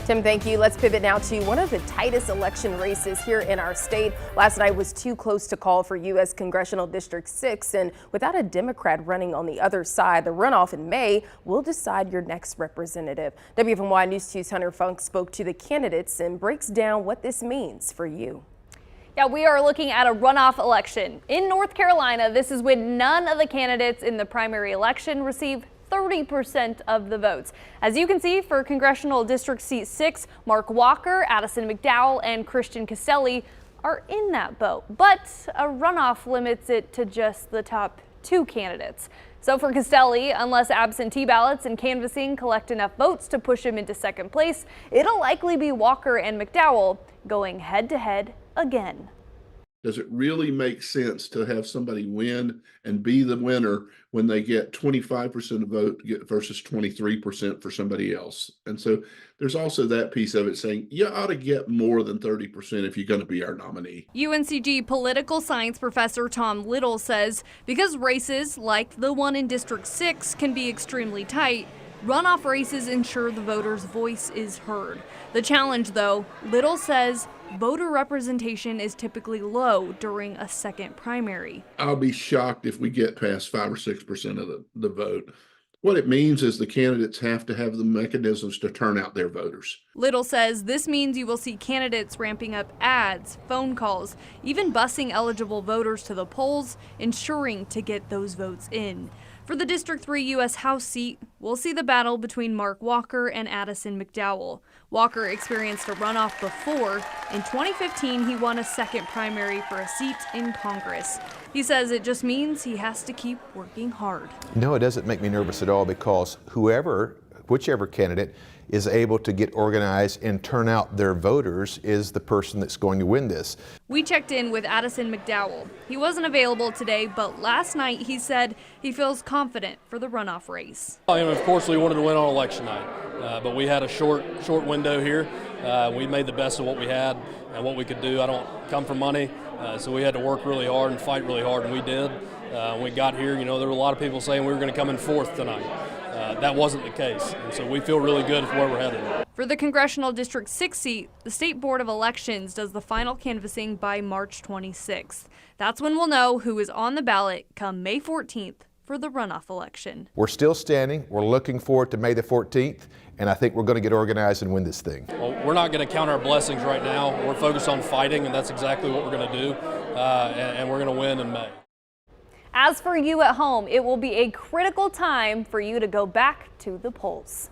Tim, thank you. Let's pivot now to one of the tightest election races here in our state. Last night was too close to call for US Congressional District 6, and without a Democrat running on the other side, the runoff in May will decide your next representative. WFMY News 2's Hunter Funk spoke to the candidates and breaks down what this means for you. Yeah, we are looking at a runoff election. In North Carolina, this is when none of the candidates in the primary election receive 30% of the votes. As you can see, for Congressional District Seat 6, Mark Walker, Addison McDowell, and Christian Caselli are in that boat. But a runoff limits it to just the top 2 candidates. So for Caselli, unless absentee ballots and canvassing collect enough votes to push him into second place, it'll likely be Walker and McDowell going head-to-head again. Does it really make sense to have somebody win and be the winner when they get 25% of vote versus 23% for somebody else? And so there's also that piece of it saying you ought to get more than 30% if you're going to be our nominee. UNCG political science professor Tom Little says because races like the one in District 6 can be extremely tight, runoff races ensure the voter's voice is heard. The challenge, though, Little says voter representation is typically low during a second primary. I'll be shocked if we get past 5 or 6% of the vote. What it means is the candidates have to have the mechanisms to turn out their voters. Little says this means you will see candidates ramping up ads, phone calls, even busing eligible voters to the polls, ensuring to get those votes in. For the District 3 U.S. House seat, we'll see the battle between Mark Walker and Addison McDowell. Walker experienced a runoff before. In 2015, he won a second primary for a seat in Congress. He says it just means he has to keep working hard. No, it doesn't make me nervous at all because whichever candidate is able to get organized and turn out their voters is the person that's going to win this. We checked in with Addison McDowell. He wasn't available today, but last night he said he feels confident for the runoff race. Of course, we wanted to win on election night, but we had a short window here. We made the best of what we had and what we could do. I don't come from money, so we had to work really hard and fight really hard, and we did. When we got here, there were a lot of people saying we were going to come in 4th tonight. That wasn't the case, and so we feel really good where we're headed. For the Congressional District 6 seat, the State Board of Elections does the final canvassing by March 26th. That's when we'll know who is on the ballot come May 14th for the runoff election. We're still standing. We're looking forward to May the 14th, and I think we're going to get organized and win this thing. Well, we're not going to count our blessings right now. We're focused on fighting, and that's exactly what we're going to do, and we're going to win in May. As for you at home, it will be a critical time for you to go back to the polls.